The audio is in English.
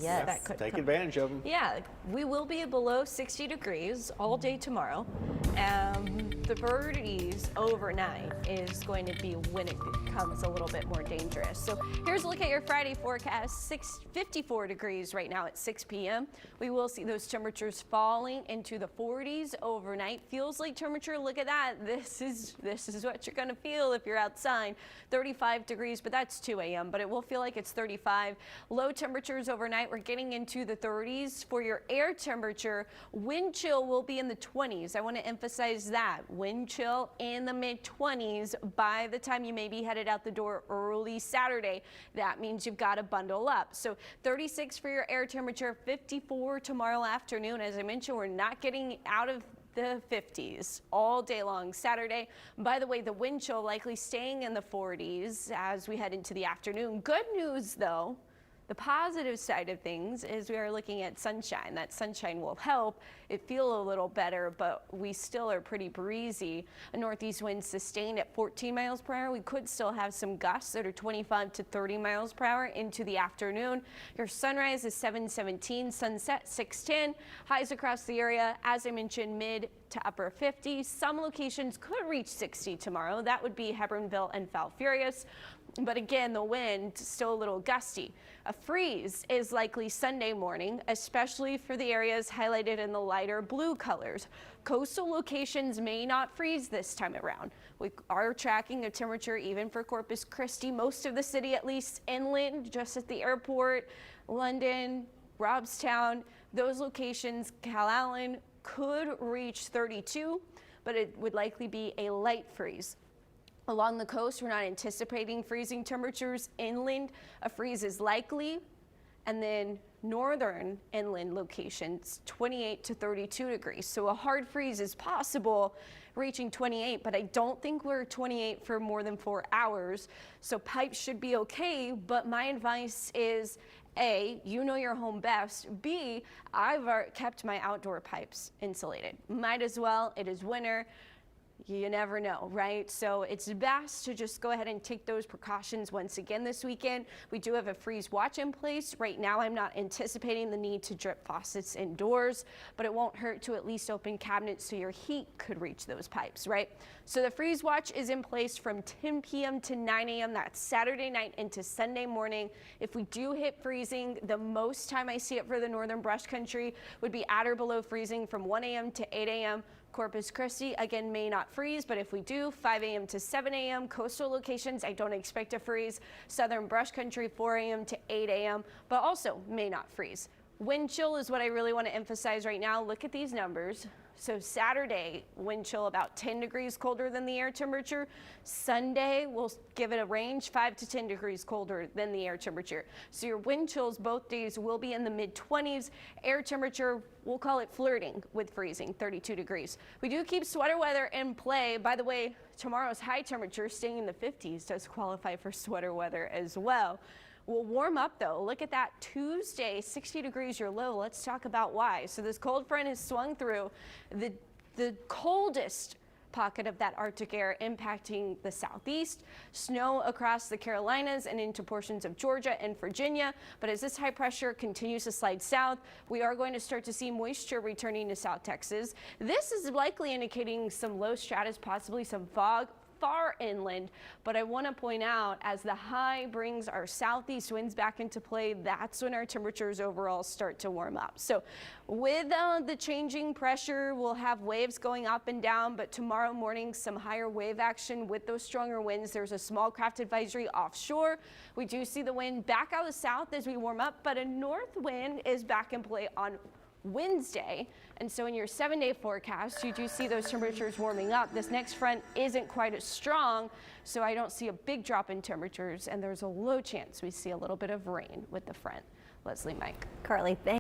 Yes. That could Take come. advantage of them. Yeah, we will be below 60 degrees all day tomorrow. The birdies overnight is going to be when it becomes a little bit more dangerous. So here's a look at your Friday forecast. 54 degrees right now at 6 p.m. We will see those temperatures falling into the 40s overnight. Feels like temperature, look at that. This is what you're going to feel if you're outside. 35 degrees, but that's 2 a.m. But it will feel like it's 35. Low temperatures overnight. We're getting into the 30s. For your air temperature, wind chill will be in the 20s. I want to emphasize that. Wind chill in the mid-20s by the time you may be headed out the door early Saturday. That means you've got to bundle up. So 36 for your air temperature, 54 tomorrow afternoon. As I mentioned, we're not getting out of the 50s all day long Saturday. By the way, the wind chill likely staying in the 40s as we head into the afternoon. Good news though, the positive side of things is we are looking at sunshine. That sunshine will help it feel a little better, but we still are pretty breezy. A northeast wind sustained at 14 miles per hour. We could still have some gusts that are 25 to 30 miles per hour into the afternoon. Your sunrise is 7:17, sunset 6:10. Highs across the area, as I mentioned, mid to upper 50s. Some locations could reach 60 tomorrow. That would be Hebronville and Falfurrias. But again, the wind still a little gusty. A freeze is likely Sunday morning, especially for the areas highlighted in the lighter blue colors. Coastal locations may not freeze this time around. We are tracking a temperature even for Corpus Christi, most of the city at least, inland, just at the airport, London, Robstown, those locations, Calallen, could reach 32, but it would likely be a light freeze. Along the coast, we're not anticipating freezing temperatures. Inland, a freeze is likely. And then northern inland locations, 28 to 32 degrees. So a hard freeze is possible, reaching 28, but I don't think we're 28 for more than 4 hours. So pipes should be okay, but my advice is A, you know your home best. B, I've kept my outdoor pipes insulated. Might as well, it is winter. You never know, right? So it's best to just go ahead and take those precautions once again this weekend. We do have a freeze watch in place. Right now, I'm not anticipating the need to drip faucets indoors, but it won't hurt to at least open cabinets so your heat could reach those pipes, right? So the freeze watch is in place from 10 p.m. to 9 a.m. That's Saturday night into Sunday morning. If we do hit freezing, the most time I see it for the northern brush country would be at or below freezing from 1 a.m. to 8 a.m. Corpus Christi, again, may not freeze, but if we do, 5 a.m. to 7 a.m. Coastal locations, I don't expect to freeze. Southern brush country, 4 a.m. to 8 a.m., but also may not freeze. Wind chill is what I really want to emphasize right now. Look at these numbers. So Saturday, wind chill about 10 degrees colder than the air temperature. Sunday, we'll give it a range, 5 to 10 degrees colder than the air temperature. So your wind chills both days will be in the mid-20s. Air temperature, we'll call it flirting with freezing, 32 degrees. We do keep sweater weather in play. By the way, tomorrow's high temperature staying in the 50s does qualify for sweater weather as well. We'll warm up though. Look at that Tuesday, 60 degrees your low. Let's talk about why. So this cold front has swung through the coldest pocket of that Arctic air impacting the southeast, snow across the Carolinas and into portions of Georgia and Virginia. But as this high pressure continues to slide south, we are going to start to see moisture returning to South Texas. This is likely indicating some low stratus, possibly some fog far inland, but I want to point out as the high brings our southeast winds back into play, that's when our temperatures overall start to warm up. So with the changing pressure, we'll have waves going up and down, but tomorrow morning some higher wave action with those stronger winds. There's a small craft advisory offshore. We do see the wind back out of the south as we warm up, but a north wind is back in play on Wednesday, and so in your 7-day forecast you do see those temperatures warming up. This next front isn't quite as strong, so I don't see a big drop in temperatures, and there's a low chance we see a little bit of rain with the front. Leslie, Mike. Carly, thank